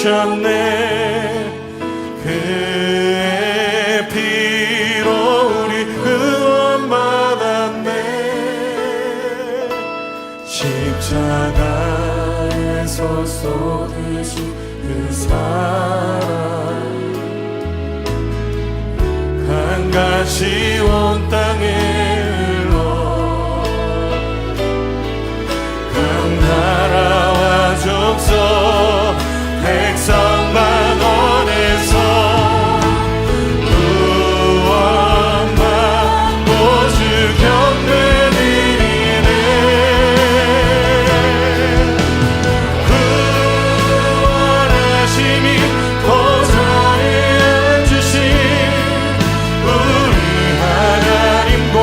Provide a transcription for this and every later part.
주셨네. 그의 피로 우리 구원 받았네. 십자가에서 쏟으신 그 사랑 강같이 온 땅에 흘러 각 나라와 족속 백성만 원해서 구원받고 주 경배드리네. 구원하심이 보좌에 앉으신 우리 하나님과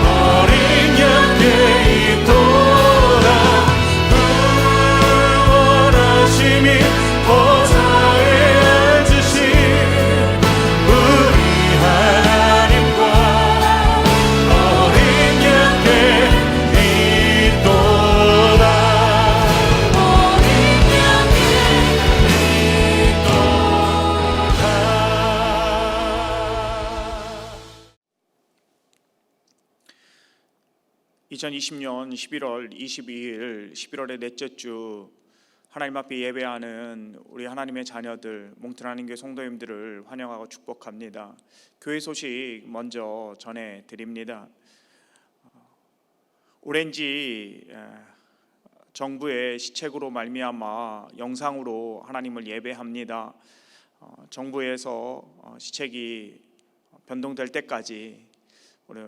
어린 양께 있도다. 구원하심이 보좌에 앉으신 우리 하나님과 어린 양께 있도다. 어린 양께 있도다. 2020년 11월 22일 11월의 넷째 주 하나님 앞에 예배하는 우리 하나님의 자녀들, 몽튼 하나님교회 성도님들을 환영하고 축복합니다. 교회 소식 먼저 전해드립니다. 오렌지 정부의 시책으로 말미암아 영상으로 하나님을 예배합니다. 정부에서 시책이 변동될 때까지 우리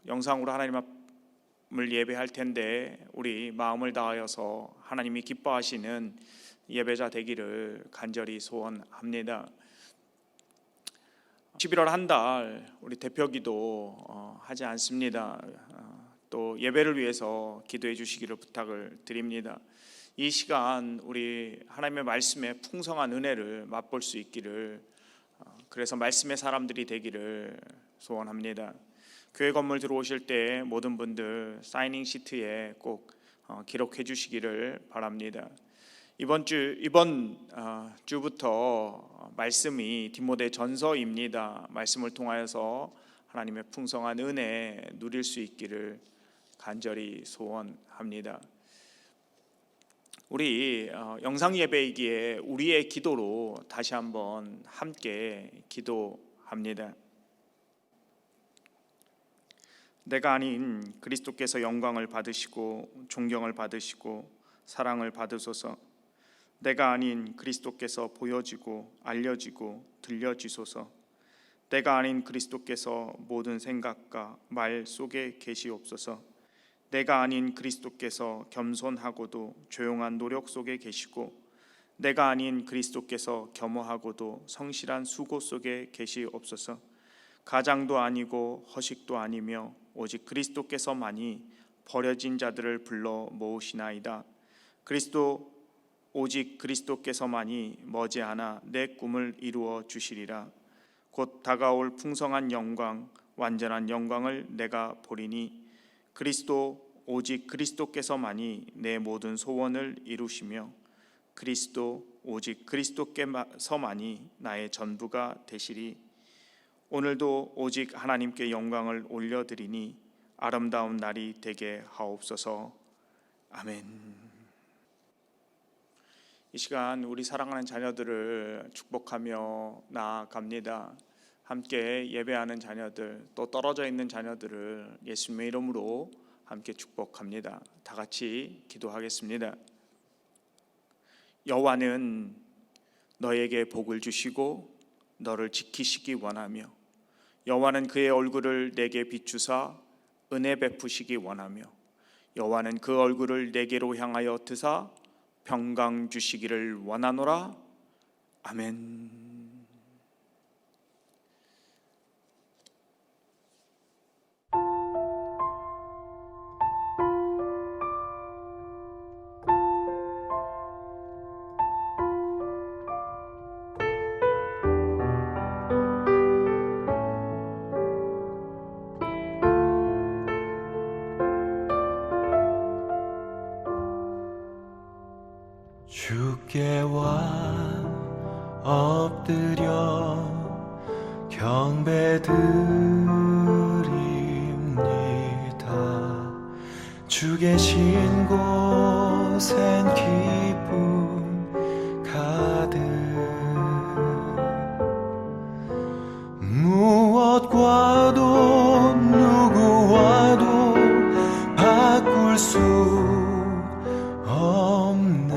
영상으로 하나님 앞을 예배할 텐데 우리 마음을 다하여서 하나님이 기뻐하시는 예배자 되기를 간절히 소원합니다. 11월 한 달 우리 대표기도 하지 않습니다. 또 예배를 위해서 기도해 주시기를 부탁을 드립니다. 이 시간 우리 하나님의 말씀에 풍성한 은혜를 맛볼 수 있기를, 그래서 말씀의 사람들이 되기를 소원합니다. 교회 건물 들어오실 때 모든 분들 사이닝 시트에 꼭 기록해 주시기를 바랍니다. 이번 주부터 말씀이 디모데 전서입니다. 말씀을 통하여서 하나님의 풍성한 은혜 누릴 수 있기를 간절히 소원합니다. 우리 영상 예배이기에 우리의 기도로 다시 한번 함께 기도합니다. 내가 아닌 그리스도께서 영광을 받으시고 존경을 받으시고 사랑을 받으소서. 내가 아닌 그리스도께서 보여지고 알려지고 들려지소서. 내가 아닌 그리스도께서 모든 생각과 말 속에 계시옵소서. 내가 아닌 그리스도께서 겸손하고도 조용한 노력 속에 계시고, 내가 아닌 그리스도께서 겸허하고도 성실한 수고 속에 계시옵소서. 가장도 아니고 허식도 아니며 오직 그리스도께서만이 버려진 자들을 불러 모으시나이다. 오직 그리스도께서만이 머지않아 내 꿈을 이루어 주시리라. 곧 다가올 풍성한 영광, 완전한 영광을 내가 보리니 오직 그리스도께서만이 내 모든 소원을 이루시며 오직 그리스도께서만이 나의 전부가 되시리. 오늘도 오직 하나님께 영광을 올려드리니 아름다운 날이 되게 하옵소서. 아멘. 이 시간 우리 사랑하는 자녀들을 축복하며 나아갑니다. 함께 예배하는 자녀들, 또 떨어져 있는 자녀들을 예수님의 이름으로 함께 축복합니다. 다 같이 기도하겠습니다. 여호와는 너에게 복을 주시고 너를 지키시기 원하며, 여호와는 그의 얼굴을 내게 비추사 은혜 베푸시기 원하며, 여호와는 그 얼굴을 내게로 향하여 드사 평강 주시기를 원하노라. 아멘. 주께와 엎드려 경배드립니다. 주 계신 곳엔 기쁨 가득 무엇과도 누구와도 바꿀 수 없네.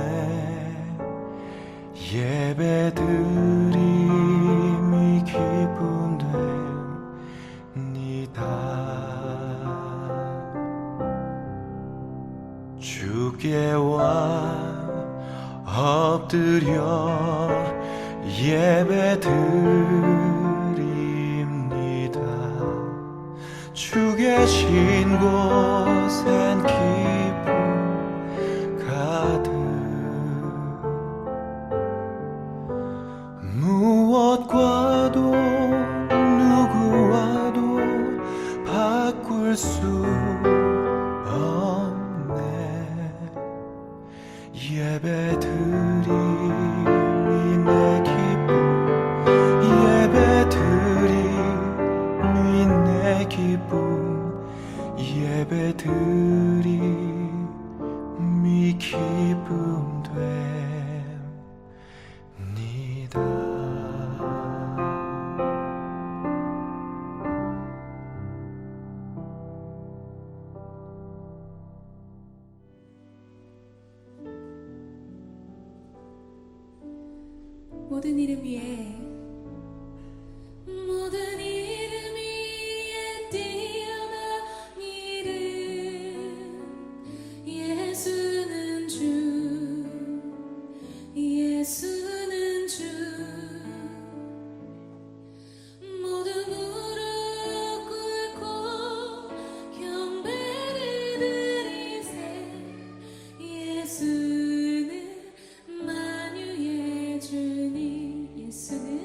예배드림이 기쁨됩니다. 주께와 엎드려 예배드립니다. 주 계신 곳엔 기쁨 가득 무엇과도 누구와도 바꿀 수 없네. 예배드림이 내 기쁨 예배드림이 내 기쁨 예배드림이 기쁨됩니다. 모든 이름 위에 모든 이름 위에 뛰어난 이름 예수는 주 예수는 주 모두 무릎 꿇고 경배를 드리세. 예수는 만유의 주님 예수는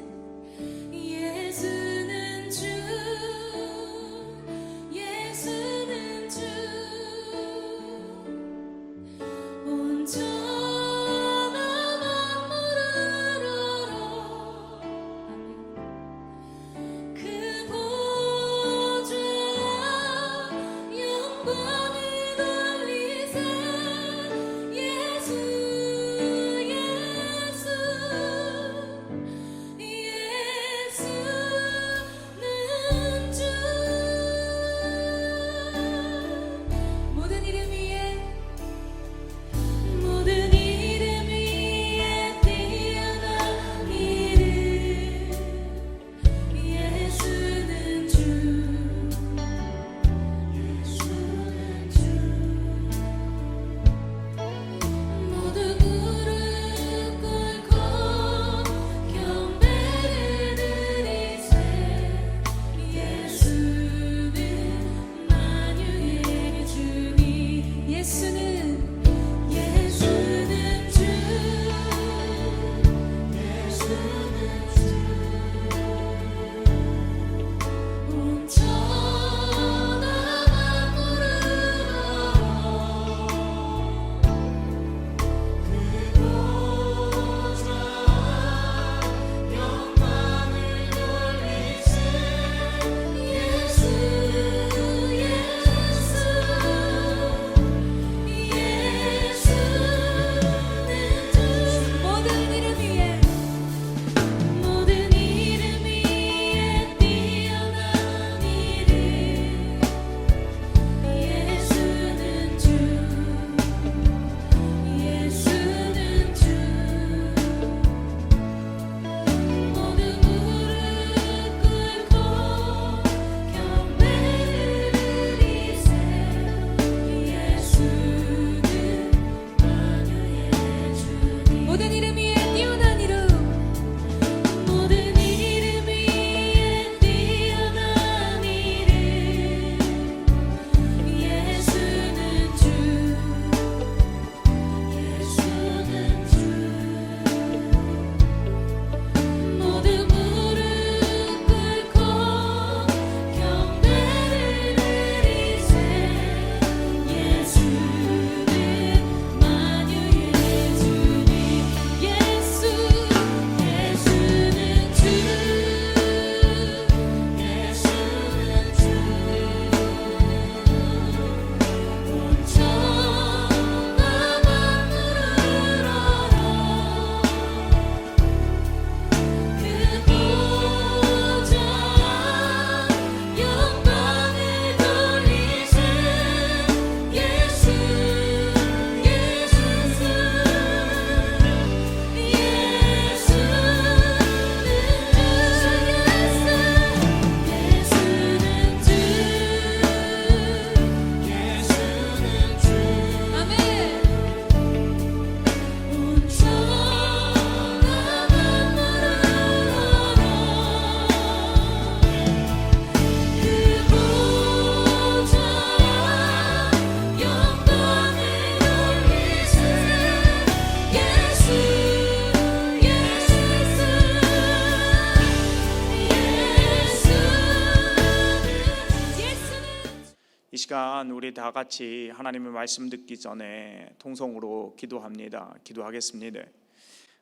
이 시간 우리 다 같이 하나님의 말씀 듣기 전에 통성으로 기도합니다. 기도하겠습니다.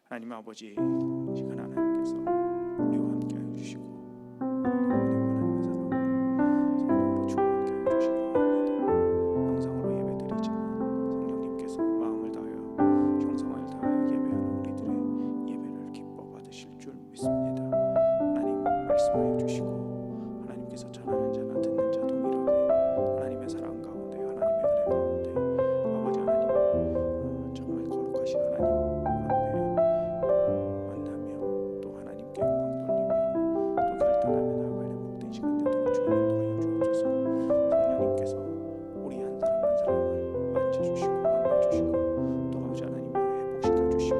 하나님 아버지, 이 시간 하나님께서 우리와 함께 해주시고 하나님의 사랑으로 성령으로 충만케 해주시기 원합니다. 영상으로 예배드리지만 성령님께서 마음을 다하여 정성을 다하여 예배하는 우리들의 예배를 기뻐 받으실 줄 믿습니다. 하나님 말씀하여 주시고 하나님께서 전하는 자나 듣는 자 동일하게 하나님의 사랑 가운데 하나님의 은혜 가운데 아버지 하나님 정말 거룩하신 하나님 앞에 만나며 또 하나님께 영광 돌리며 또 결단하며 나아가는 복된 시간 되도록 주님 인도하여 주옵소서. 성령님께서 우리 한 사람 한 사람을 만져주시고 만나주시고 또 아버지 하나님을 회복시켜 주시며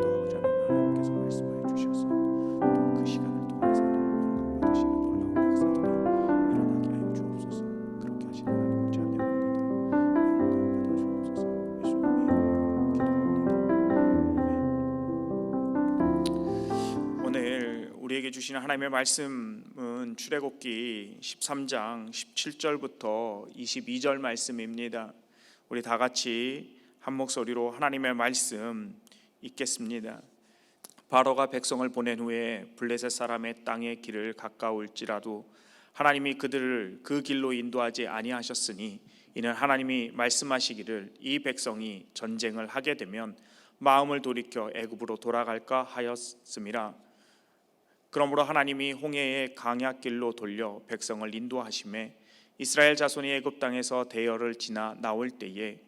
또 아버지 하나님께서 말씀하여 주셔서 또 그 시간을 통해서 영광 받으시는 놀라운 역사들이 일어나게 하여 주옵소서. 그렇게 하신 하나님을 찬양합니다. 영광 받아 주옵소서. 예수님의 이름으로 기도합니다. 아멘. 오늘 우리에게 주시는 하나님의 말씀은 출애굽기 13장 17절부터 22절 말씀입니다. 우리 다 같이 한 목소리로 하나님의 말씀 읽겠습니다. 바로가 백성을 보낸 후에 블레셋 사람의 땅의 길을 가까울지라도 하나님이 그들을 그 길로 인도하지 아니하셨으니 이는 하나님이 말씀하시기를 이 백성이 전쟁을 하게 되면 마음을 돌이켜 애굽으로 돌아갈까 하였음이라. 그러므로 하나님이 홍해의 강약길로 돌려 백성을 인도하심에 이스라엘 자손이 애굽 땅에서 대열을 지나 나올 때에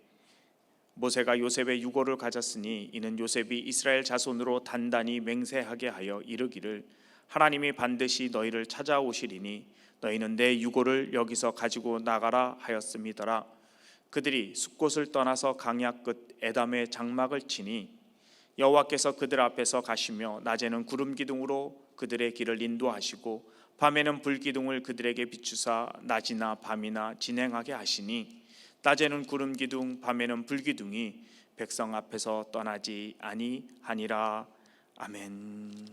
모세가 요셉의 유고를 가졌으니 이는 요셉이 이스라엘 자손으로 단단히 맹세하게 하여 이르기를 하나님이 반드시 너희를 찾아오시리니 너희는 내 유고를 여기서 가지고 나가라 하였음이더라. 그들이 숲곳을 떠나서 강야 끝 에담의 장막을 치니 여호와께서 그들 앞에서 가시며 낮에는 구름 기둥으로 그들의 길을 인도하시고 밤에는 불 기둥을 그들에게 비추사 낮이나 밤이나 진행하게 하시니 낮에는 구름 기둥 밤에는 불 기둥이 백성 앞에서 떠나지 아니하니라. 아멘.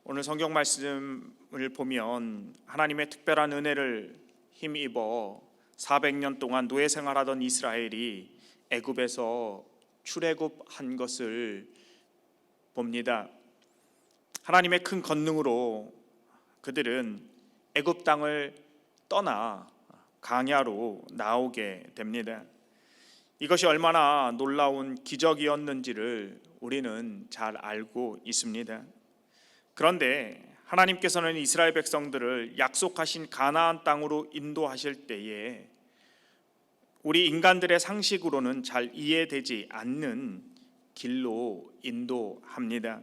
오늘 성경 말씀을 보면 하나님의 특별한 은혜를 힘입어 400년 동안 노예 생활하던 이스라엘이 애굽에서 출애굽한 것을 봅니다. 하나님의 큰 권능으로 그들은 애굽 땅을 떠나 강야로 나오게 됩니다. 이것이 얼마나 놀라운 기적이었는지를 우리는 잘 알고 있습니다. 그런데 하나님께서는 이스라엘 백성들을 약속하신 가나안 땅으로 인도하실 때에 우리 인간들의 상식으로는 잘 이해되지 않는 길로 인도합니다.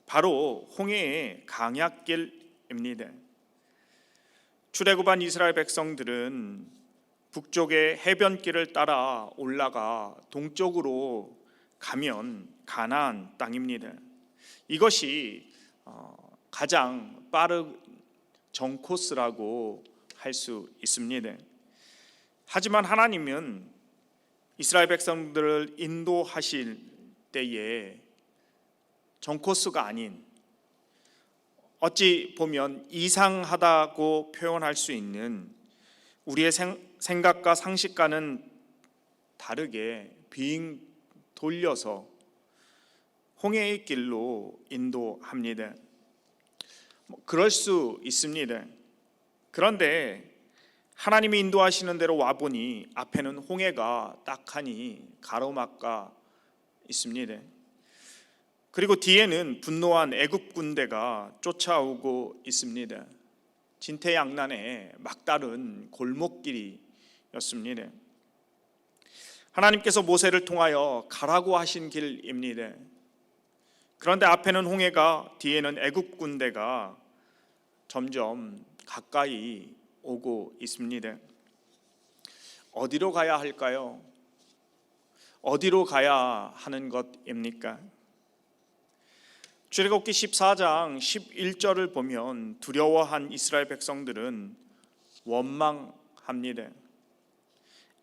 바로 홍해의 강약길입니다. 출애굽한 이스라엘 백성들은 북쪽의 해변길을 따라 올라가 동쪽으로 가면 가나안 땅입니다. 이것이 가장 빠른 정코스라고 할 수 있습니다. 하지만 하나님은 이스라엘 백성들을 인도하실 때에 정코스가 아닌 어찌 보면 이상하다고 표현할 수 있는 우리의 생각과 상식과는 다르게 빙 돌려서 홍해의 길로 인도합니다. 그럴 수 있습니다. 그런데 하나님이 인도하시는 대로 와보니 앞에는 홍해가 딱하니 가로막가 있습니다. 그리고 뒤에는 분노한 애굽 군대가 쫓아오고 있습니다. 진퇴양난의 막다른 골목길이었습니다. 하나님께서 모세를 통하여 가라고 하신 길입니다. 그런데 앞에는 홍해가 뒤에는 애굽 군대가 점점 가까이 오고 있습니다. 어디로 가야 할까요? 어디로 가야 하는 것입니까? 출애굽기 14장 11절을 보면 두려워한 이스라엘 백성들은 원망합니다.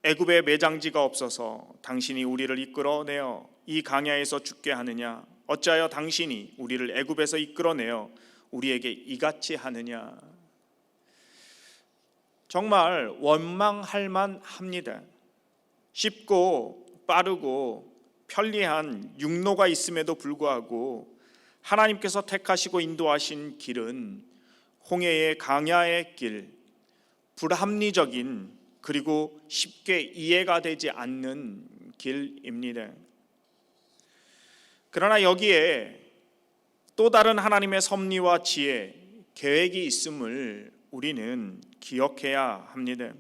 애굽에 매장지가 없어서 당신이 우리를 이끌어내어 이 강야에서 죽게 하느냐? 어찌하여 당신이 우리를 애굽에서 이끌어내어 우리에게 이같이 하느냐? 정말 원망할 만합니다. 쉽고 빠르고 편리한 육로가 있음에도 불구하고 하나님께서 택하시고 인도하신 길은 홍해의 강야의 길, 불합리적인 그리고 쉽게 이해가 되지 않는 길입니다. 그러나 여기에 또 다른 하나님의 섭리와 지혜, 계획이 있음을 우리는 기억해야 합니다.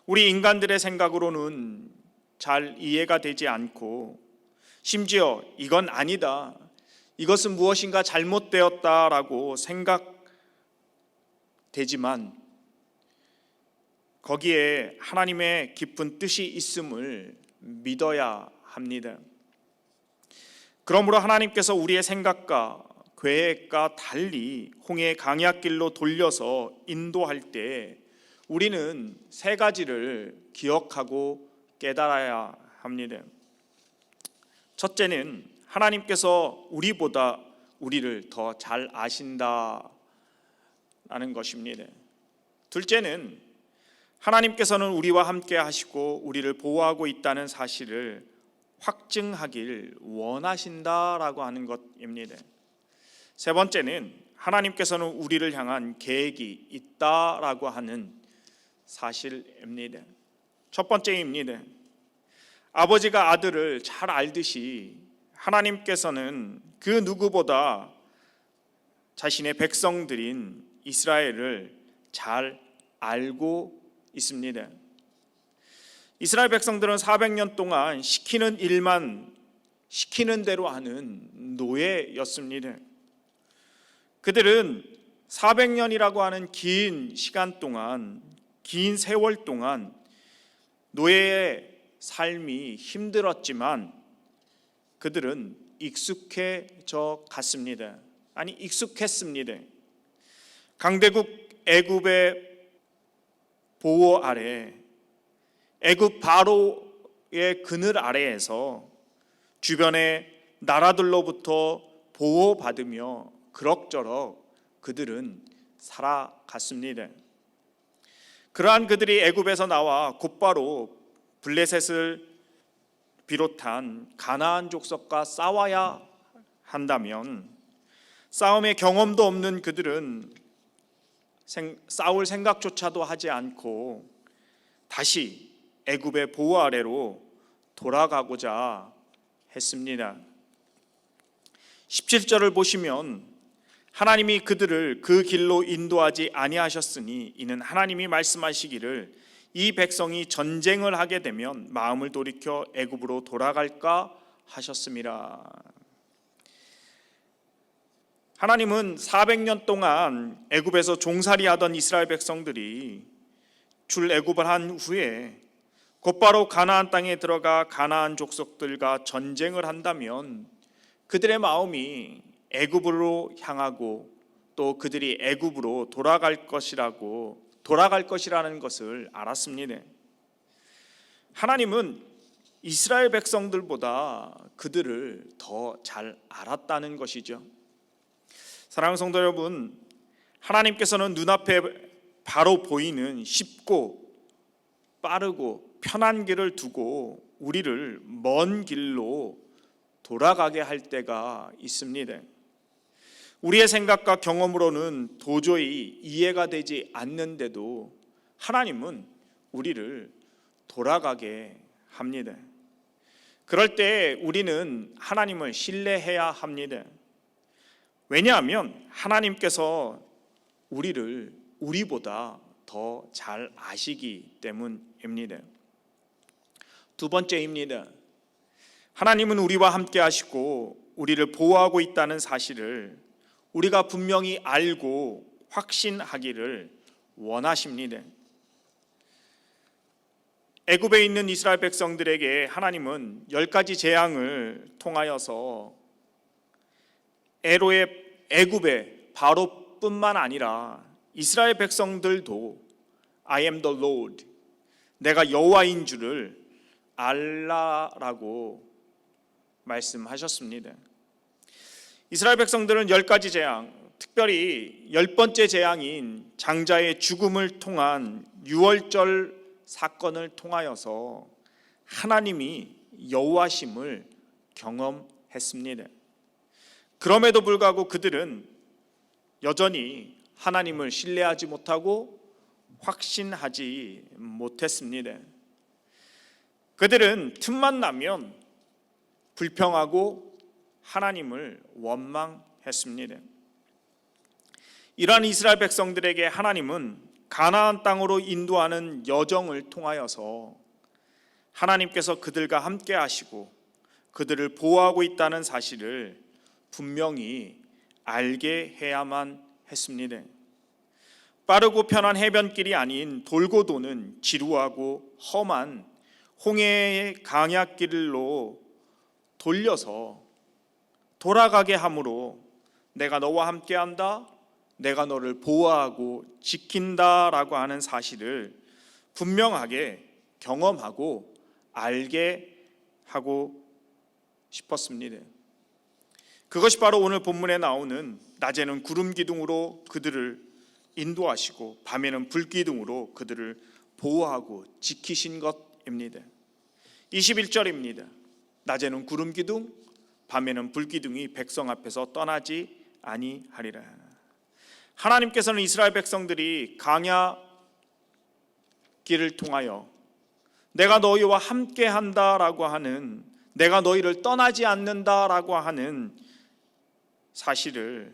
우리 인간들의 생각으로는 잘 이해가 되지 않고 심지어 이건 아니다, 이것은 무엇인가 잘못되었다라고 생각되지만 거기에 하나님의 깊은 뜻이 있음을 믿어야 합니다. 그러므로 하나님께서 우리의 생각과 계획과 달리 홍해의 강약길로 돌려서 인도할 때 우리는 세 가지를 기억하고 깨달아야 합니다. 첫째는 하나님께서 우리보다 우리를 더 잘 아신다라는 것입니다. 둘째는 하나님께서는 우리와 함께 하시고 우리를 보호하고 있다는 사실을 확증하길 원하신다라고 하는 것입니다. 세 번째는 하나님께서는 우리를 향한 계획이 있다라고 하는 사실입니다. 첫 번째입니다. 아버지가 아들을 잘 알듯이 하나님께서는 그 누구보다 자신의 백성들인 이스라엘을 잘 알고 있습니다. 이스라엘 백성들은 400년 동안 시키는 일만 시키는 대로 하는 노예였습니다. 그들은 400년이라고 하는 긴 시간 동안, 긴 세월 동안 노예의 삶이 힘들었지만 그들은 익숙해져 갔습니다. 아니, 익숙했습니다. 강대국 애굽의 보호 아래, 애굽 바로의 그늘 아래에서 주변의 나라들로부터 보호받으며 그럭저럭 그들은 살아갔습니다. 그러한 그들이 애굽에서 나와 곧바로 블레셋을 비롯한 가나안 족속과 싸워야 한다면 싸움의 경험도 없는 그들은 싸울 생각조차도 하지 않고 다시 애굽의 보호 아래로 돌아가고자 했습니다. 17절을 보시면 하나님이 그들을 그 길로 인도하지 아니하셨으니 이는 하나님이 말씀하시기를 이 백성이 전쟁을 하게 되면 마음을 돌이켜 애굽으로 돌아갈까 하셨습니다. 하나님은 400년 동안 애굽에서 종살이하던 이스라엘 백성들이 출애굽을 한 후에 곧바로 가나안 땅에 들어가 가나안 족속들과 전쟁을 한다면 그들의 마음이 애굽으로 향하고 또 그들이 애굽으로 돌아갈 것이라는 것을 알았습니다. 하나님은 이스라엘 백성들보다 그들을 더 잘 알았다는 것이죠. 사랑하는 성도 여러분, 하나님께서는 눈앞에 바로 보이는 쉽고 빠르고 편한 길을 두고 우리를 먼 길로 돌아가게 할 때가 있습니다. 우리의 생각과 경험으로는 도저히 이해가 되지 않는데도 하나님은 우리를 돌아가게 합니다. 그럴 때 우리는 하나님을 신뢰해야 합니다. 왜냐하면 하나님께서 우리를 우리보다 더 잘 아시기 때문입니다. 두 번째입니다. 하나님은 우리와 함께 하시고 우리를 보호하고 있다는 사실을 우리가 분명히 알고 확신하기를 원하십니다. 애굽에 있는 이스라엘 백성들에게 하나님은 10가지 재앙을 통하여서 애굽의 바로뿐만 아니라 이스라엘 백성들도 I am the Lord, 내가 여호와인 줄을 알라라고 말씀하셨습니다. 이스라엘 백성들은 10가지 재앙, 특별히 10번째 재앙인 장자의 죽음을 통한 유월절 사건을 통하여서 하나님이 여호와심을 경험했습니다. 그럼에도 불구하고 그들은 여전히 하나님을 신뢰하지 못하고 확신하지 못했습니다. 그들은 틈만 나면 불평하고 하나님을 원망했습니다. 이러한 이스라엘 백성들에게 하나님은 가나안 땅으로 인도하는 여정을 통하여서 하나님께서 그들과 함께 하시고 그들을 보호하고 있다는 사실을 분명히 알게 해야만 했습니다. 빠르고 편한 해변길이 아닌 돌고 도는 지루하고 험한 홍해의 강약길로 돌려서 돌아가게 함으로 내가 너와 함께한다, 내가 너를 보호하고 지킨다라고 하는 사실을 분명하게 경험하고 알게 하고 싶었습니다. 그것이 바로 오늘 본문에 나오는 낮에는 구름 기둥으로 그들을 인도하시고 밤에는 불 기둥으로 그들을 보호하고 지키신 것입니다. 21절입니다. 낮에는 구름 기둥, 밤에는 불 기둥이 백성 앞에서 떠나지 아니하리라. 하나님께서는 이스라엘 백성들이 광야 길을 통하여 내가 너희와 함께 한다라고 하는, 내가 너희를 떠나지 않는다라고 하는 사실을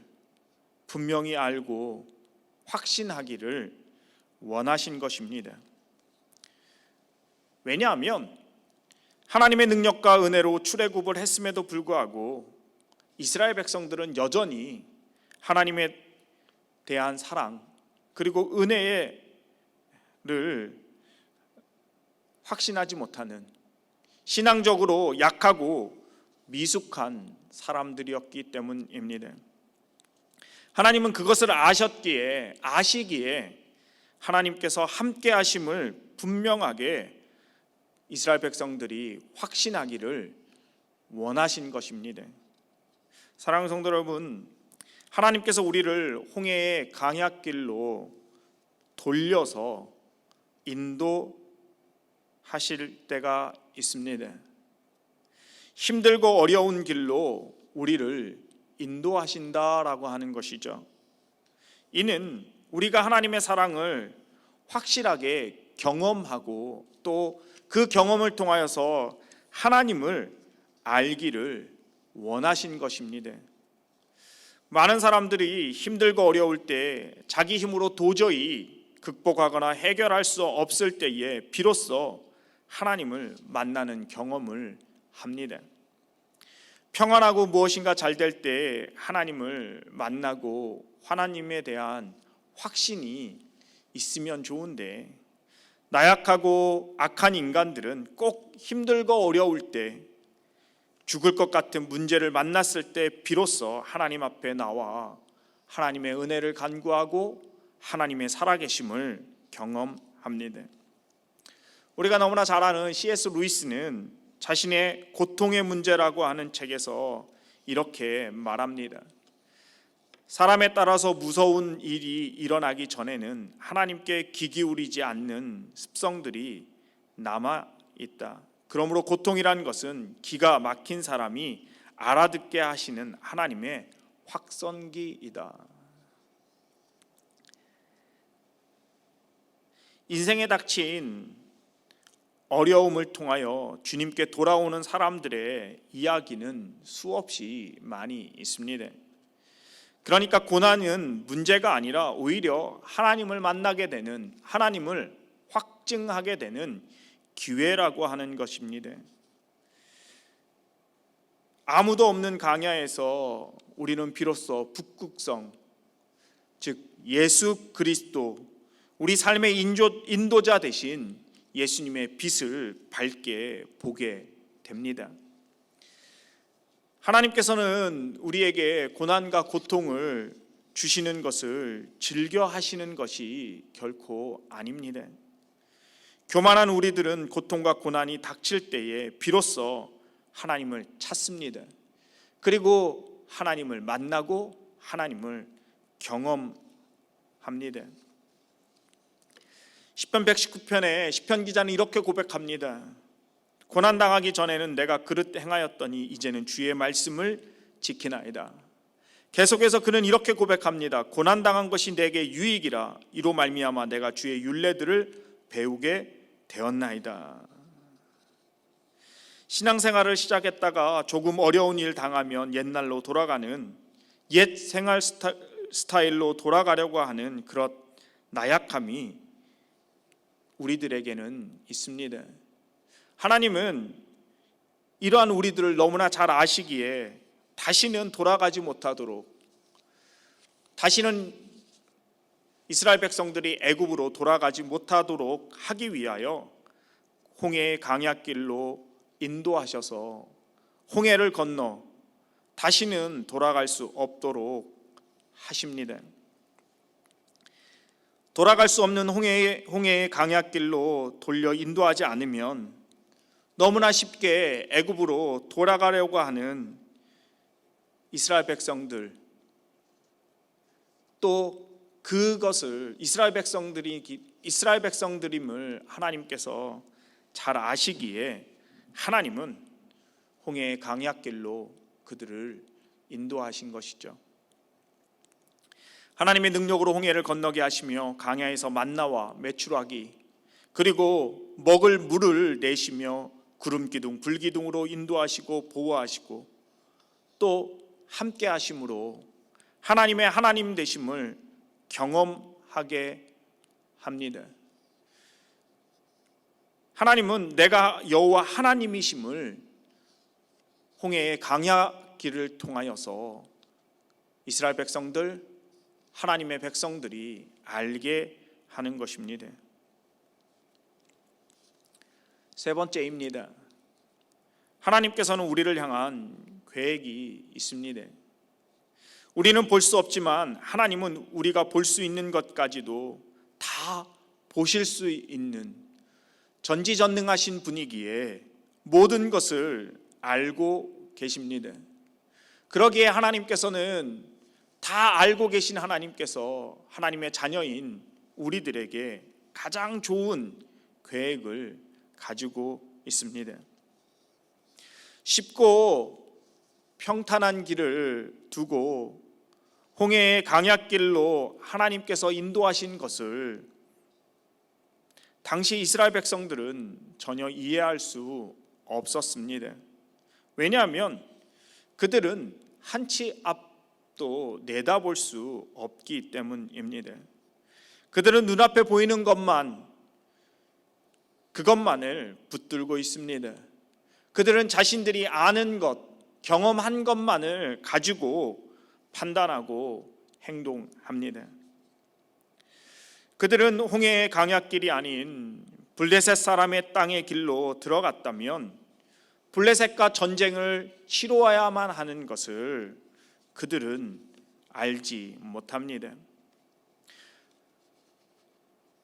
분명히 알고 확신하기를 원하신 것입니다. 왜냐하면 하나님의 능력과 은혜로 출애굽을 했음에도 불구하고 이스라엘 백성들은 여전히 하나님에 대한 사랑 그리고 은혜를 확신하지 못하는 신앙적으로 약하고 미숙한 사람들이었기 때문입니다. 하나님은 그것을 아시기에 하나님께서 함께 하심을 분명하게 이스라엘 백성들이 확신하기를 원하신 것입니다. 사랑하는 성도 여러분, 하나님께서 우리를 홍해의 강약길로 돌려서 인도하실 때가 있습니다. 힘들고 어려운 길로 우리를 인도하신다라고 하는 것이죠. 이는 우리가 하나님의 사랑을 확실하게 경험하고 또 그 경험을 통하여서 하나님을 알기를 원하신 것입니다. 많은 사람들이 힘들고 어려울 때 자기 힘으로 도저히 극복하거나 해결할 수 없을 때에 비로소 하나님을 만나는 경험을 합니다. 평안하고 무엇인가 잘 될 때 하나님을 만나고 하나님에 대한 확신이 있으면 좋은데, 나약하고 악한 인간들은 꼭 힘들고 어려울 때, 죽을 것 같은 문제를 만났을 때 비로소 하나님 앞에 나와 하나님의 은혜를 간구하고 하나님의 살아계심을 경험합니다. 우리가 너무나 잘 아는 C.S. 루이스는 자신의 고통의 문제라고 하는 책에서 이렇게 말합니다. 사람에 따라서 무서운 일이 일어나기 전에는 하나님께 귀 기울이지 않는 습성들이 남아 있다. 그러므로 고통이라는 것은 기가 막힌 사람이 알아듣게 하시는 하나님의 확선기이다. 인생에 닥친 어려움을 통하여 주님께 돌아오는 사람들의 이야기는 수없이 많이 있습니다. 그러니까 고난은 문제가 아니라 오히려 하나님을 만나게 되는, 하나님을 확증하게 되는 기회라고 하는 것입니다. 아무도 없는 광야에서 우리는 비로소 북극성, 즉 예수 그리스도, 우리 삶의 인도자 되신 예수님의 빛을 밝게 보게 됩니다. 하나님께서는 우리에게 고난과 고통을 주시는 것을 즐겨 하시는 것이 결코 아닙니다. 교만한 우리들은 고통과 고난이 닥칠 때에 비로소 하나님을 찾습니다. 그리고 하나님을 만나고 하나님을 경험합니다. 시편 119편에 시편 기자는 이렇게 고백합니다. 고난당하기 전에는 내가 그릇 행하였더니 이제는 주의 말씀을 지키나이다. 계속해서 그는 이렇게 고백합니다. 고난당한 것이 내게 유익이라. 이로 말미암아 내가 주의 율례들을 배우게 되었나이다. 신앙생활을 시작했다가 조금 어려운 일 당하면 옛날로 돌아가는, 옛 생활 스타일로 돌아가려고 하는 그런 나약함이 우리들에게는 있습니다. 하나님은 이러한 우리들을 너무나 잘 아시기에 다시는 돌아가지 못하도록, 다시는 이스라엘 백성들이 애굽으로 돌아가지 못하도록 하기 위하여 홍해의 강약길로 인도하셔서 홍해를 건너 다시는 돌아갈 수 없도록 하십니다. 돌아갈 수 없는 홍해의 강약길로 돌려 인도하지 않으면 너무나 쉽게 애굽으로 돌아가려고 하는 이스라엘 백성들, 또 그것을 이스라엘 백성들임을 하나님께서 잘 아시기에 하나님은 홍해의 강약길로 그들을 인도하신 것이죠. 하나님의 능력으로 홍해를 건너게 하시며 강야에서 만나와 메추라기, 그리고 먹을 물을 내시며 구름기둥, 불기둥으로 인도하시고 보호하시고 또 함께 하심으로 하나님의 하나님 되심을 경험하게 합니다. 하나님은 내가 여호와 하나님이심을 홍해의 강야길을 통하여서 이스라엘 백성들, 하나님의 백성들이 알게 하는 것입니다. 세 번째입니다. 하나님께서는 우리를 향한 계획이 있습니다. 우리는 볼 수 없지만 하나님은 우리가 볼 수 있는 것까지도 다 보실 수 있는 전지전능하신 분이기에 모든 것을 알고 계십니다. 그러기에 하나님께서는 다 알고 계신 하나님께서 하나님의 자녀인 우리들에게 가장 좋은 계획을 가지고 있습니다. 쉽고 평탄한 길을 두고 홍해의 강약길로 하나님께서 인도하신 것을 당시 이스라엘 백성들은 전혀 이해할 수 없었습니다. 왜냐하면 그들은 한치 앞도 내다볼 수 없기 때문입니다. 그들은 눈앞에 보이는 그것만을 붙들고 있습니다. 그들은 자신들이 아는 것, 경험한 것만을 가지고 판단하고 행동합니다. 그들은 홍해의 강약길이 아닌 블레셋 사람의 땅의 길로 들어갔다면 블레셋과 전쟁을 치러야만 하는 것을 그들은 알지 못합니다.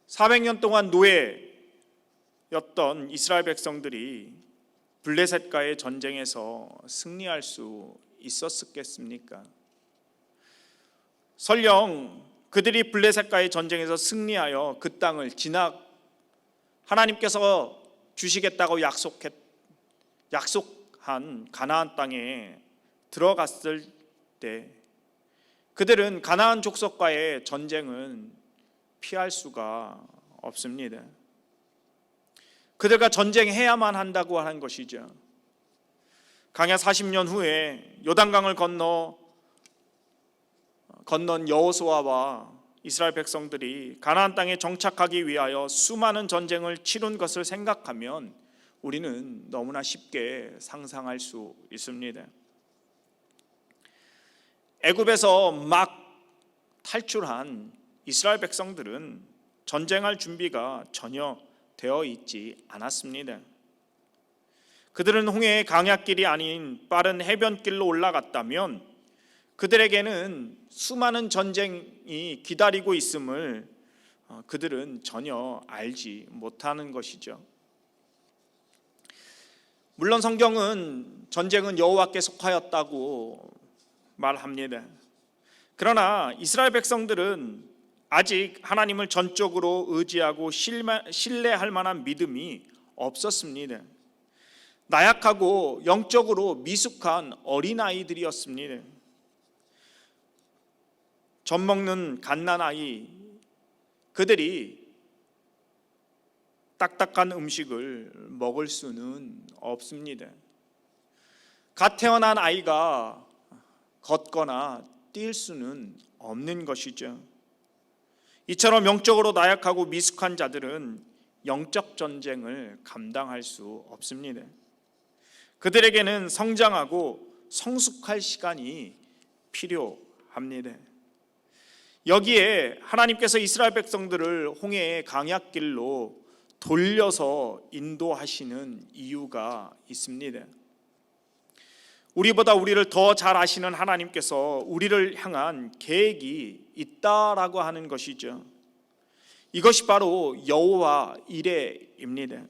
400년 동안 노예였던 이스라엘 백성들이 블레셋과의 전쟁에서 승리할 수 있었겠습니까? 설령 그들이 블레셋과의 전쟁에서 승리하여 그 땅을 하나님께서 주시겠다고 약속한 가나안 땅에 들어갔을 때 그들은 가나안 족속과의 전쟁은 피할 수가 없습니다. 그들과 전쟁해야만 한다고 하는 것이죠. 강야 40년 후에 요단강을 건넌 여호수아와 이스라엘 백성들이 가나안 땅에 정착하기 위하여 수많은 전쟁을 치룬 것을 생각하면 우리는 너무나 쉽게 상상할 수 있습니다. 애굽에서 막 탈출한 이스라엘 백성들은 전쟁할 준비가 전혀 되어 있지 않았습니다. 그들은 홍해의 강약길이 아닌 빠른 해변길로 올라갔다면 그들에게는 수많은 전쟁이 기다리고 있음을 그들은 전혀 알지 못하는 것이죠. 물론 성경은 전쟁은 여호와께 속하였다고 말합니다. 그러나 이스라엘 백성들은 아직 하나님을 전적으로 의지하고 신뢰할 만한 믿음이 없었습니다. 나약하고 영적으로 미숙한 어린아이들이었습니다. 젖먹는 갓난아이, 그들이 딱딱한 음식을 먹을 수는 없습니다. 갓 태어난 아이가 걷거나 뛸 수는 없는 것이죠. 이처럼 영적으로 나약하고 미숙한 자들은 영적 전쟁을 감당할 수 없습니다. 그들에게는 성장하고 성숙할 시간이 필요합니다. 여기에 하나님께서 이스라엘 백성들을 홍해의 강약길로 돌려서 인도하시는 이유가 있습니다. 우리보다 우리를 더 잘 아시는 하나님께서 우리를 향한 계획이 있다라고 하는 것이죠. 이것이 바로 여호와 이레입니다.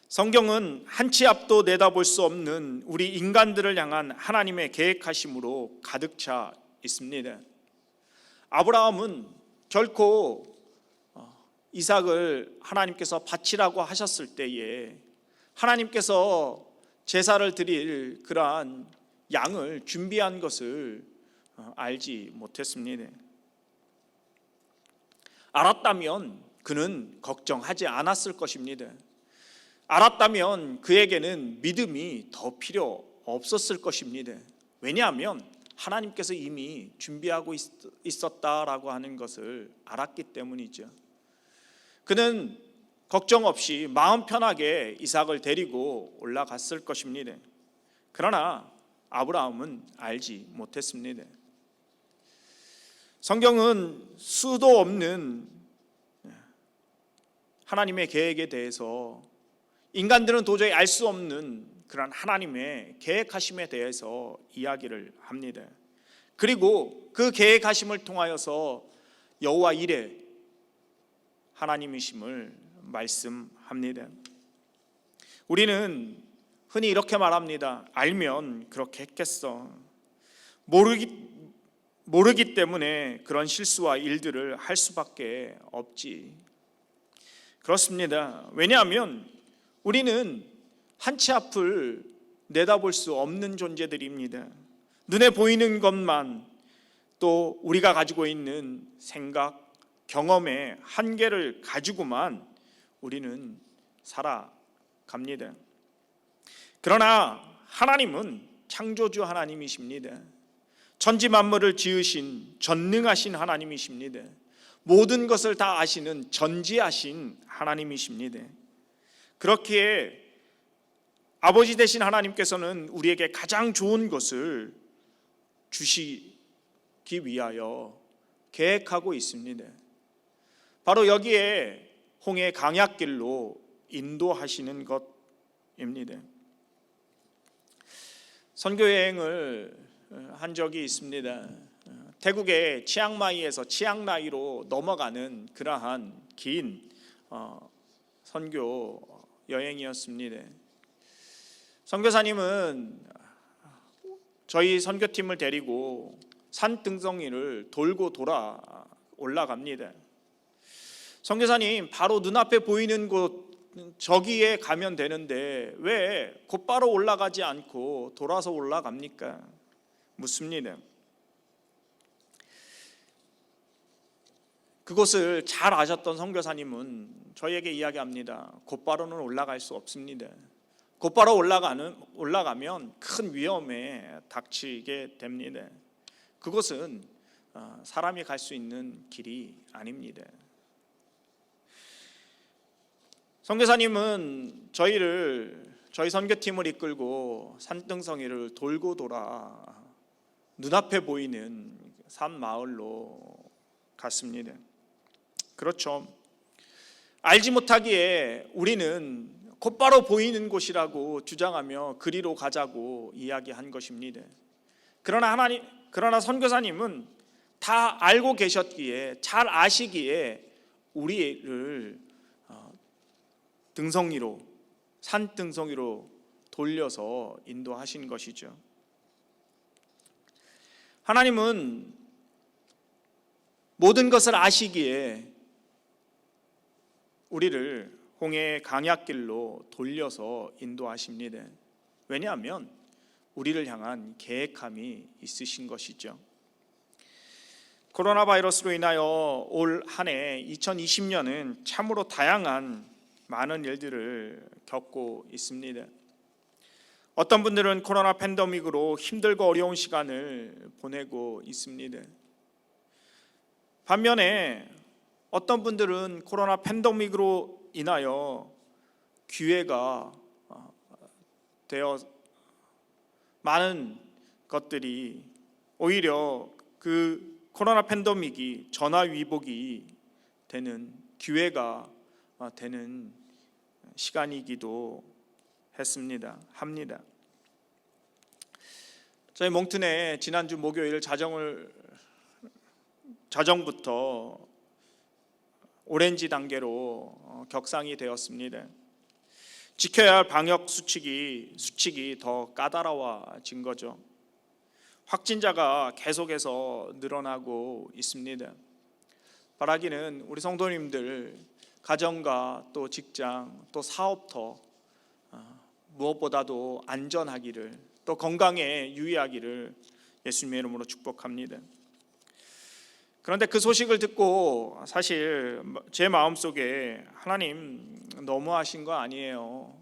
성경은 한 치 앞도 내다볼 수 없는 우리 인간들을 향한 하나님의 계획하심으로 가득 차 있습니다. 아브라함은 결코 이삭을 하나님께서 바치라고 하셨을 때에 하나님께서 제사를 드릴 그러한 양을 준비한 것을 알지 못했습니다. 알았다면 그는 걱정하지 않았을 것입니다. 알았다면 그에게는 믿음이 더 필요 없었을 것입니다. 왜냐하면 하나님께서 이미 준비하고 있었다라고 하는 것을 알았기 때문이죠. 그는 걱정 없이 마음 편하게 이삭을 데리고 올라갔을 것입니다. 그러나 아브라함은 알지 못했습니다. 성경은 수도 없는 하나님의 계획에 대해서, 인간들은 도저히 알 수 없는 그런 하나님의 계획하심에 대해서 이야기를 합니다. 그리고 그 계획하심을 통하여서 여호와 이레 하나님이심을 말씀합니다. 우리는 흔히 이렇게 말합니다. 알면 그렇게 했겠어. 모르기 때문에 그런 실수와 일들을 할 수밖에 없지. 그렇습니다. 왜냐하면 우리는 한 치 앞을 내다볼 수 없는 존재들입니다. 눈에 보이는 것만, 또 우리가 가지고 있는 생각, 경험의 한계를 가지고만 우리는 살아갑니다. 그러나 하나님은 창조주 하나님이십니다. 천지 만물을 지으신 전능하신 하나님이십니다. 모든 것을 다 아시는 전지하신 하나님이십니다. 그렇기에 아버지 되신 하나님께서는 우리에게 가장 좋은 것을 주시기 위하여 계획하고 있습니다. 바로 여기에 홍해 강약길로 인도하시는 것입니다. 선교 여행을 한 적이 있습니다. 태국의 치앙마이에서 치앙라이로 넘어가는 그러한 긴 선교 여행이었습니다. 선교사님은 저희 선교팀을 데리고 산 등성이를 돌고 돌아 올라갑니다. 선교사님, 바로 눈앞에 보이는 곳 저기에 가면 되는데 왜 곧바로 올라가지 않고 돌아서 올라갑니까? 묻습니다. 그곳을 잘 아셨던 선교사님은 저희에게 이야기합니다. 곧바로는 올라갈 수 없습니다. 곧바로 올라가면 큰 위험에 닥치게 됩니다. 그곳은 사람이 갈 수 있는 길이 아닙니다. 선교사님은 저희 선교팀을 이끌고 산등성이를 돌고 돌아 눈앞에 보이는 산 마을로 갔습니다. 그렇죠. 알지 못하기에 우리는 곧바로 보이는 곳이라고 주장하며 그리로 가자고 이야기한 것입니다. 그러나 선교사님은 다 알고 계셨기에, 잘 아시기에 우리를 등성이로, 산 등성이로 돌려서 인도하신 것이죠. 하나님은 모든 것을 아시기에 우리를 홍해의 강약길로 돌려서 인도하십니다. 왜냐하면 우리를 향한 계획함이 있으신 것이죠. 코로나 바이러스로 인하여 올 한 해 2020년은 참으로 다양한 많은 일들을 겪고 있습니다. 어떤 분들은 코로나 팬데믹으로 힘들고 어려운 시간을 보내고 있습니다. 반면에 어떤 분들은 코로나 팬데믹으로 인하여 기회가 되어 많은 것들이 오히려 그 코로나 팬데믹이 전화위복이 되는 기회가 되는 시간이기도 합니다. 저희 몽튼에 지난주 목요일 자정부터 오렌지 단계로 격상이 되었습니다. 지켜야 할 방역 수칙이 더 까다로워진 거죠. 확진자가 계속해서 늘어나고 있습니다. 바라기는 우리 성도님들 가정과 또 직장 또 사업터 무엇보다도 안전하기를 또 건강에 유의하기를 예수님의 이름으로 축복합니다. 그런데 그 소식을 듣고 사실 제 마음속에 하나님 너무하신 거 아니에요.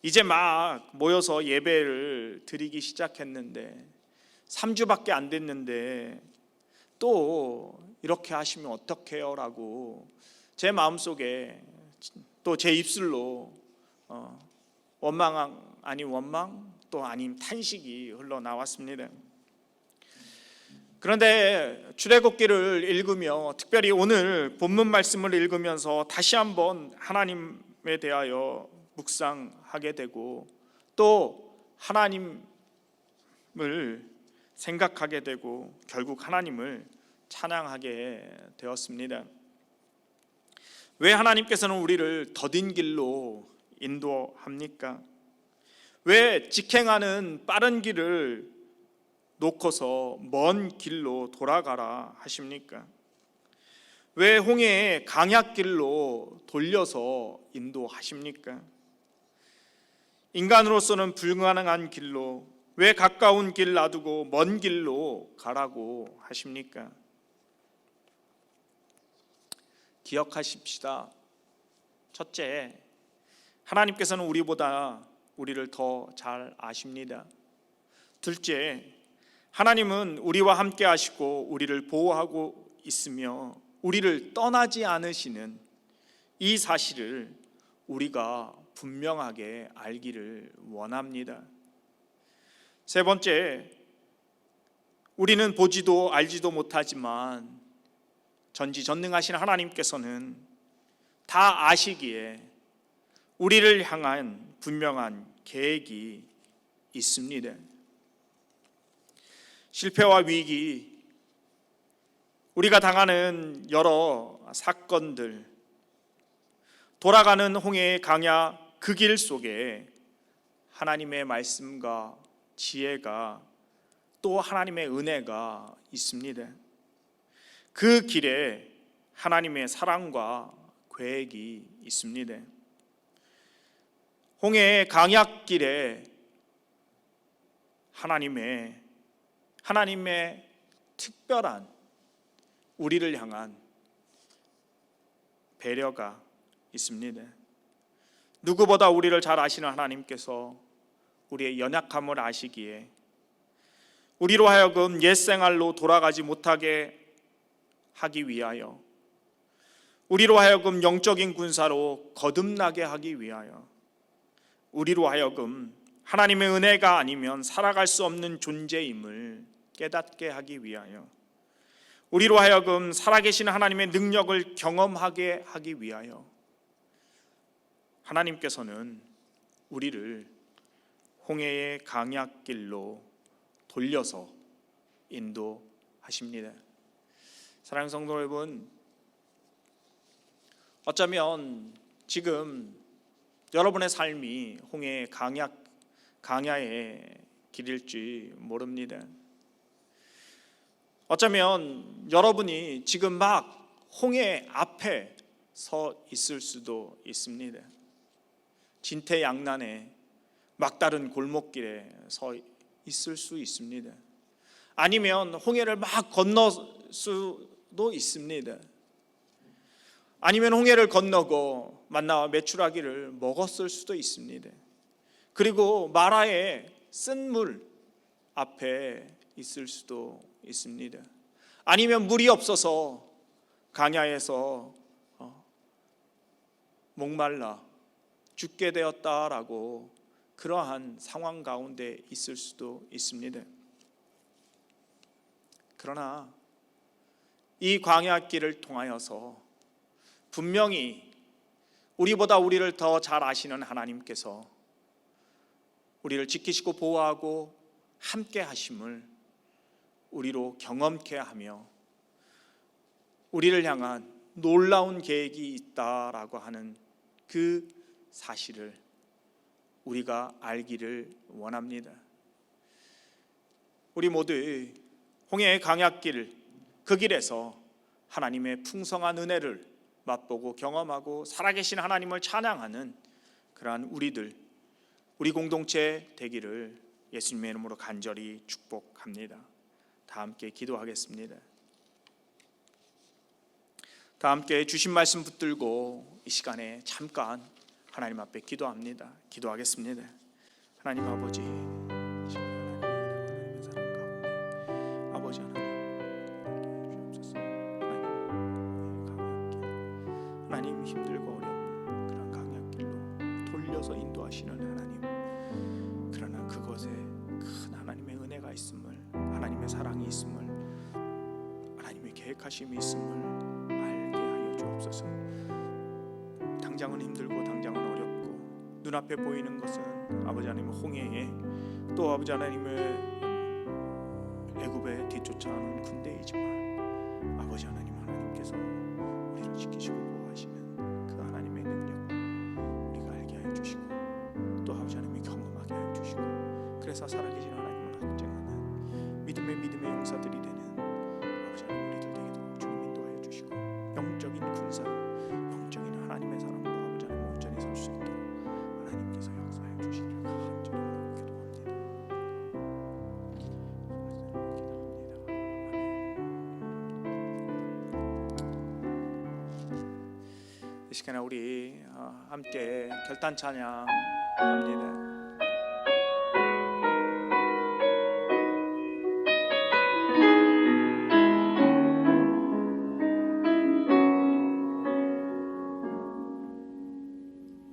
이제 막 모여서 예배를 드리기 시작했는데 3주밖에 안 됐는데 또 이렇게 하시면 어떡해요? 라고 제 마음속에 또 제 입술로 원망 아닌 원망 또 아닌 탄식이 흘러나왔습니다. 그런데 출애굽기를 읽으며 특별히 오늘 본문 말씀을 읽으면서 다시 한번 하나님에 대하여 묵상하게 되고 또 하나님을 생각하게 되고 결국 하나님을 찬양하게 되었습니다. 왜 하나님께서는 우리를 더딘 길로 인도합니까? 왜 직행하는 빠른 길을 놓고서 먼 길로 돌아가라 하십니까? 왜 홍해의 강약길로 돌려서 인도하십니까? 인간으로서는 불가능한 길로 왜 가까운 길 놔두고 먼 길로 가라고 하십니까? 기억하십시다. 첫째, 하나님께서는 우리를 더 잘 아십니다. 둘째, 하나님은 우리와 함께 하시고 우리를 보호하고 있으며 우리를 떠나지 않으시는 이 사실을 우리가 분명하게 알기를 원합니다. 세 번째, 우리는 보지도 알지도 못하지만 전지전능하신 하나님께서는 다 아시기에 우리를 향한 분명한 계획이 있습니다. 실패와 위기, 우리가 당하는 여러 사건들, 돌아가는 홍해의 강야 그 길 속에 하나님의 말씀과 지혜가 또 하나님의 은혜가 있습니다. 그 길에 하나님의 사랑과 계획이 있습니다. 홍해의 강약길에 하나님의 특별한 우리를 향한 배려가 있습니다. 누구보다 우리를 잘 아시는 하나님께서 우리의 연약함을 아시기에 우리로 하여금 옛 생활로 돌아가지 못하게 하기 위하여, 우리로 하여금 영적인 군사로 거듭나게 하기 위하여, 우리로 하여금 하나님의 은혜가 아니면 살아갈 수 없는 존재임을 깨닫게 하기 위하여, 우리로 하여금 살아계신 하나님의 능력을 경험하게 하기 위하여 하나님께서는 우리를 홍해의 강약길로 돌려서 인도하십니다. 사랑하는 성도 여러분, 어쩌면 지금 여러분의 삶이 홍해의 강야의 길일지 모릅니다. 어쩌면 여러분이 지금 막 홍해 앞에 서 있을 수도 있습니다. 진퇴양난의 막다른 골목길에 서 있을 수 있습니다. 아니면 홍해를 막 건널 수도 있습니다. 아니면 홍해를 건너고 만나와 메추라기를 먹었을 수도 있습니다. 그리고 마라의 쓴 물 앞에 있을 수도 있습니다. 아니면 물이 없어서 강야에서 목말라 죽게 되었다라고 그러한 상황 가운데 있을 수도 있습니다. 그러나 이 광야길을 통하여서 분명히 우리보다 우리를 더 잘 아시는 하나님께서 우리를 지키시고 보호하고 함께 하심을 우리로 경험케 하며 우리를 향한 놀라운 계획이 있다라고 하는 그 사실을 우리가 알기를 원합니다. 우리 모두 홍해의 강약길 그 길에서 하나님의 풍성한 은혜를 맛보고 경험하고 살아계신 하나님을 찬양하는 그러한 우리 공동체 되기를 예수님의 이름으로 간절히 축복합니다. 다 함께 기도하겠습니다. 다 함께 주신 말씀 붙들고 이 시간에 잠깐 하나님 앞에 기도합니다. 기도하겠습니다. 하나님 아버지, 하나님의 사랑 가운데 아버지 하나님 주옵소서. 하나님 힘들고 어려운 그런 강약길로 돌려서 인도하시는 하나님, 그러나 그것에 큰 하나님의 은혜가 있음을, 하나님의 사랑이 있음을, 하나님의 계획하심이 있음을 알게 하여 주옵소서. 당장은 힘들고 당장은 어렵고 눈앞에 보이는 것은 아버지 하나님의 홍해에 또 아버지 하나님의 애굽에 뒤쫓아오는 군대이지만 아버지 하나님께서 우리를 지키시고 보호하시는 그 하나님의 능력 우리가 알게 하여 주시고 또 아버지 하나님이 경험하게 하여 주시고 그래서 살아계신 하나님을 확증하는 믿음의 용사들이 되는 아버지 하나님 우리들 되게 주님 인도하여 주시고 영적인 군사로 영적인 하나님의 사람으로 아버지 하나님 온전히 설 수 있도록 하나님께서 역사해 주시기를 간절히 기도합니다. 이 시간에 우리 함께 결단 찬양합니다.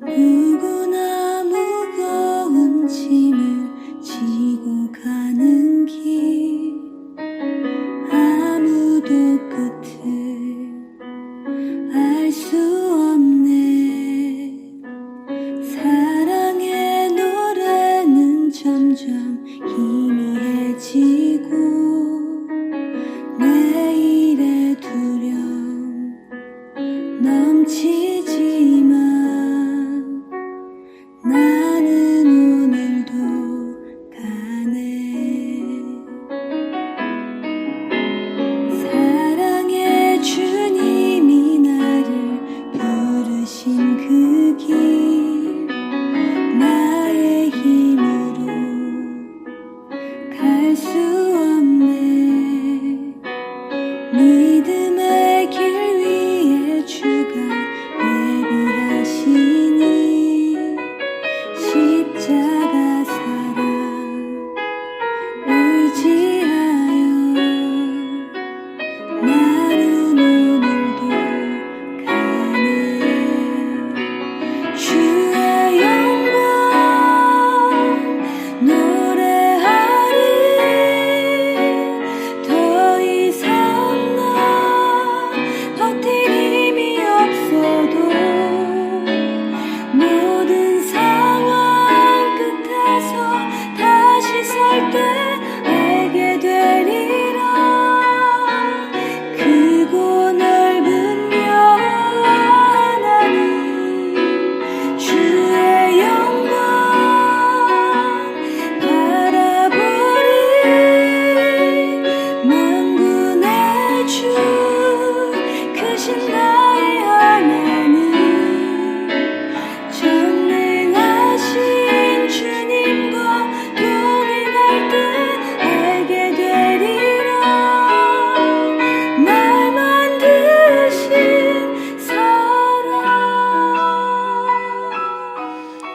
누구나 무거운 짐을 지고 가는 길 아무도 끝을 알 수 없네. 사랑의 노래는 점점 희미해지고 내일의 두려움 넘치지만 나는 오늘도 가네. 사랑의 주님이 나를 부르신 그 길 나의 힘으로 갈 수 없네. 믿음의 길 위에 주가 예비해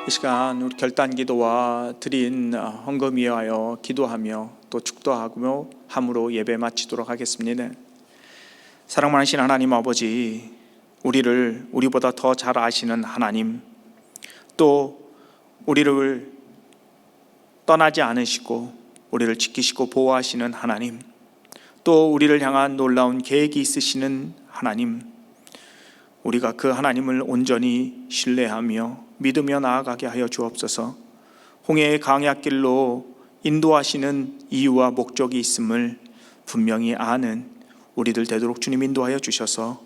이 시간 우리 결단 기도와 드린 헌금 위하여 기도하며 또 축도하며 함으로 예배 마치도록 하겠습니다. 사랑 많으신 하나님 아버지, 우리를 우리보다 더 잘 아시는 하나님, 또 우리를 떠나지 않으시고 우리를 지키시고 보호하시는 하나님, 또 우리를 향한 놀라운 계획이 있으시는 하나님, 우리가 그 하나님을 온전히 신뢰하며 믿으며 나아가게 하여 주옵소서. 홍해의 강약길로 인도하시는 이유와 목적이 있음을 분명히 아는 우리들 되도록 주님 인도하여 주셔서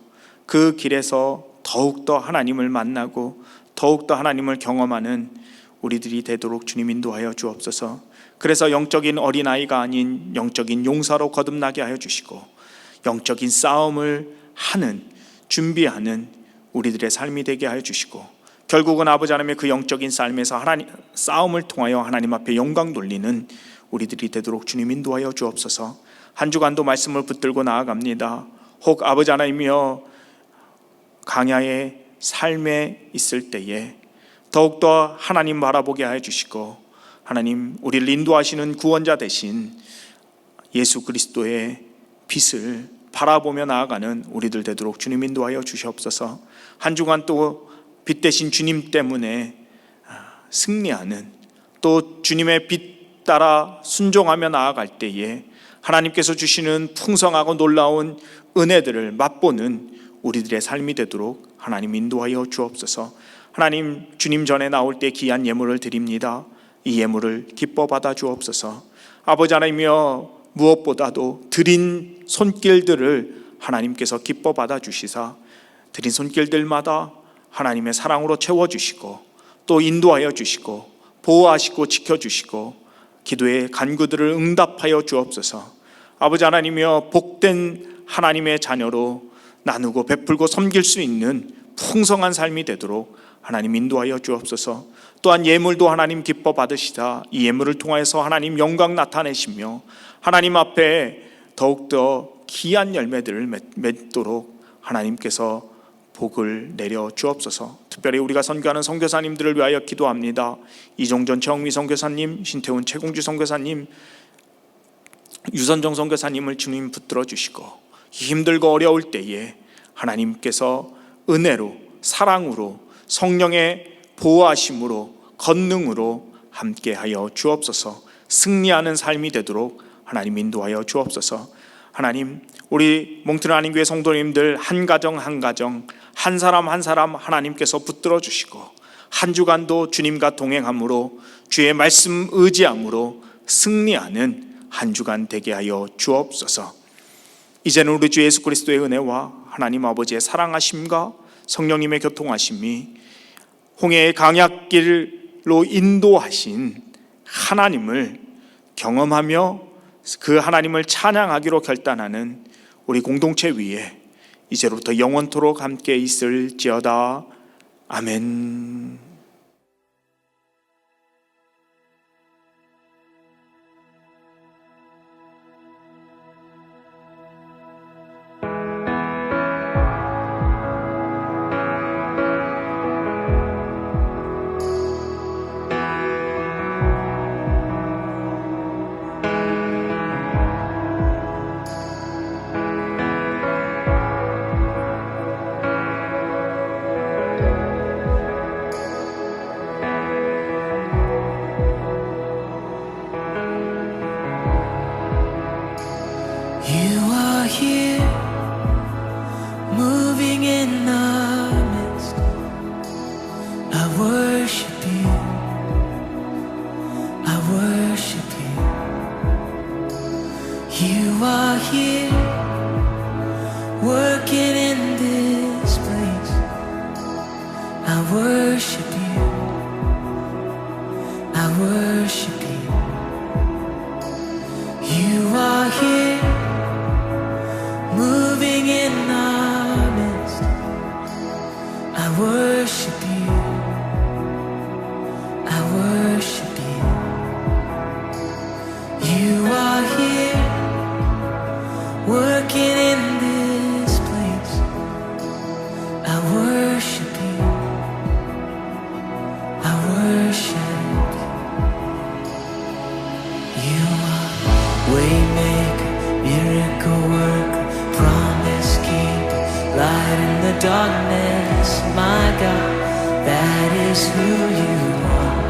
그 길에서 더욱더 하나님을 만나고 더욱더 하나님을 경험하는 우리들이 되도록 주님 인도하여 주옵소서. 그래서 영적인 어린아이가 아닌 영적인 용사로 거듭나게 하여 주시고 영적인 싸움을 하는 준비하는 우리들의 삶이 되게 하여 주시고 결국은 아버지 하나님의 그 영적인 삶에서 하나님 싸움을 통하여 하나님 앞에 영광 돌리는 우리들이 되도록 주님 인도하여 주옵소서. 한 주간도 말씀을 붙들고 나아갑니다. 혹 아버지 하나님이여 강야의 삶에 있을 때에 더욱더 하나님 바라보게 하여 주시고 하나님 우리를 인도하시는 구원자 되신 예수 그리스도의 빛을 바라보며 나아가는 우리들 되도록 주님 인도하여 주시옵소서. 한 주간 또 빛 대신 주님 때문에 승리하는, 또 주님의 빛 따라 순종하며 나아갈 때에 하나님께서 주시는 풍성하고 놀라운 은혜들을 맛보는 우리들의 삶이 되도록 하나님 인도하여 주옵소서. 하나님 주님 전에 나올 때 귀한 예물을 드립니다. 이 예물을 기뻐 받아 주옵소서. 아버지 하나님이여 무엇보다도 드린 손길들을 하나님께서 기뻐 받아 주시사 드린 손길들마다 하나님의 사랑으로 채워주시고 또 인도하여 주시고 보호하시고 지켜주시고 기도의 간구들을 응답하여 주옵소서. 아버지 하나님이여 복된 하나님의 자녀로 나누고 베풀고 섬길 수 있는 풍성한 삶이 되도록 하나님 인도하여 주옵소서. 또한 예물도 하나님 기뻐 받으시다 이 예물을 통하여서 하나님 영광 나타내시며 하나님 앞에 더욱더 귀한 열매들을 맺도록 하나님께서 복을 내려 주옵소서. 특별히 우리가 선교하는 선교사님들을 위하여 기도합니다. 이종전 최영미 선교사님, 신태훈 최공주 선교사님, 유선정 선교사님을 주님 붙들어 주시고 힘들고 어려울 때에 하나님께서 은혜로 사랑으로 성령의 보호하심으로 권능으로 함께하여 주옵소서. 승리하는 삶이 되도록 하나님 인도하여 주옵소서. 하나님 우리 몽트르 한인교회 성도님들 한 가정 한 가정 한 사람 한 사람 하나님께서 붙들어 주시고 한 주간도 주님과 동행함으로 주의 말씀 의지함으로 승리하는 한 주간 되게 하여 주옵소서. 이제는 우리 주 예수 그리스도의 은혜와 하나님 아버지의 사랑하심과 성령님의 교통하심이 홍해의 강약길로 인도하신 하나님을 경험하며 그 하나님을 찬양하기로 결단하는 우리 공동체 위에 이제로부터 영원토록 함께 있을지어다. 아멘. You are here, moving in our midst. I worship you, I worship you. You are here, working in this place. I worship you, I worship you. You are here, moving in our midst. I worship you, I worship you. You are here, working in this place. I worship you, I worship you. darkness, my God, that is who you are.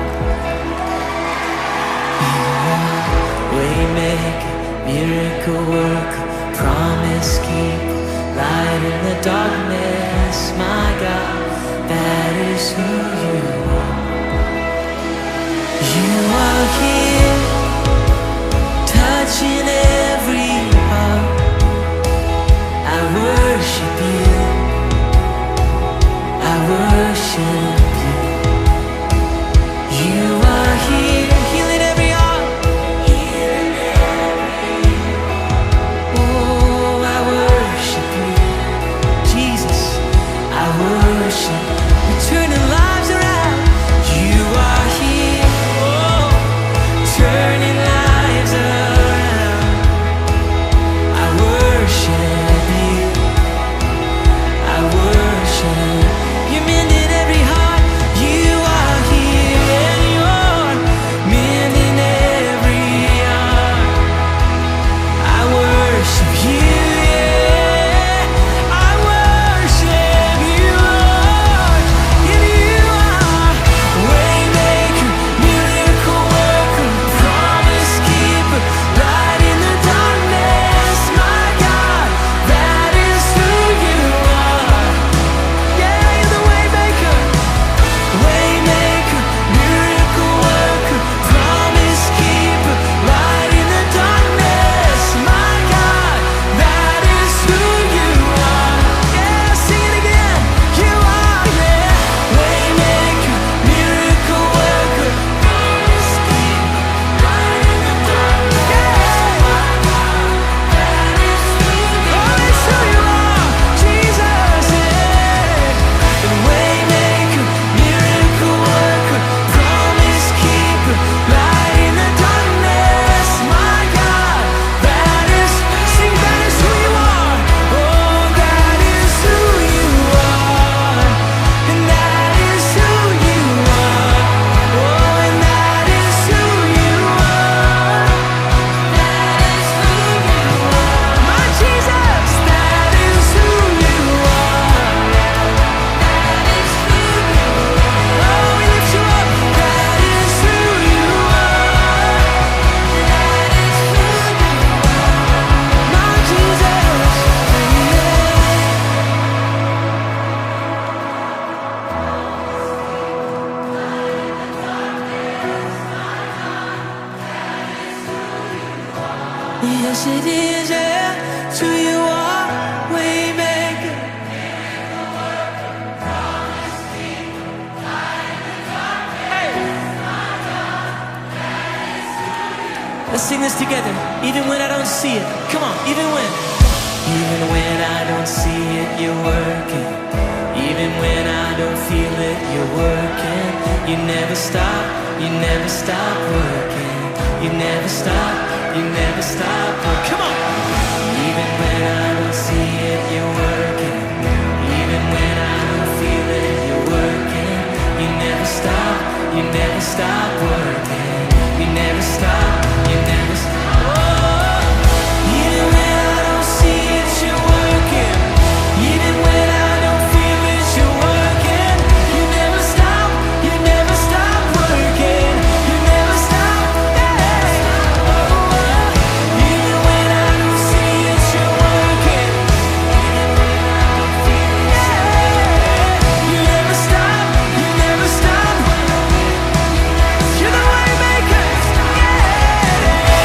You are waymaker, miracle worker, promise keeper, light in the darkness, my God, that is who you are. You are here, touching every heart. I worship you, I worship you. You are here, healing every heart. Oh, I worship you, Jesus, I worship. You're turning lives around. You are here, oh, turning lives around. I worship you, I worship. You're mending every heart. You are here and you're mending every heart. I worship you, yeah. I worship you, Lord. And you are waymaker, miracle worker, promise keeper, light in the darkness, my God, that is who you are. Yeah, you're the waymaker, waymaker, miracle worker, promise keeper, light in the darkness, my God, that is who you are. Yeah, sing it again. You are, yeah, waymaker, miracle worker, promise keeper, light in the darkness, my God, that is who you are. Oh, it's who you are, Jesus, yeah. And waymaker, miracle worker, promise keeper, light in the darkness, my God, that is, sing, that is who you are. Oh, that is who you are. And that is who you are. Oh, and that is who you are. That is who you are. My Jesus, that is who you are. That is who you are. Oh, we lift you up. That is who you are. That is who you are. My Jesus, yes it is, yeah. It's who you are, waymaker. Let's sing this together. Even when I don't see it. Come on, even when I don't see it, you're working. Even when I don't feel it, you're working. You never stop working. You never stop working. Come on. Even when I don't see it, you're working. Even when I don't feel it, you're working. You never stop working. You never stop. Oh, even when I don't see it, you're working. Even when I don't feel it, you're working. You never stop working. You never stop, yeah. Oh, even when I don't see it, you're working. Yeah. You never stop. You're the way maker, yeah.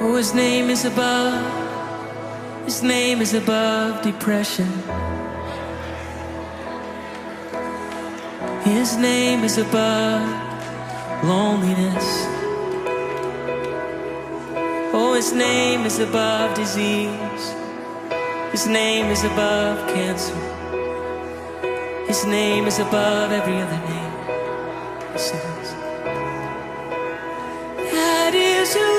Oh, his name is above. His name is above depression. His name is above loneliness. Oh, his name is above disease. His name is above cancer. His name is above every other name. He says, that is who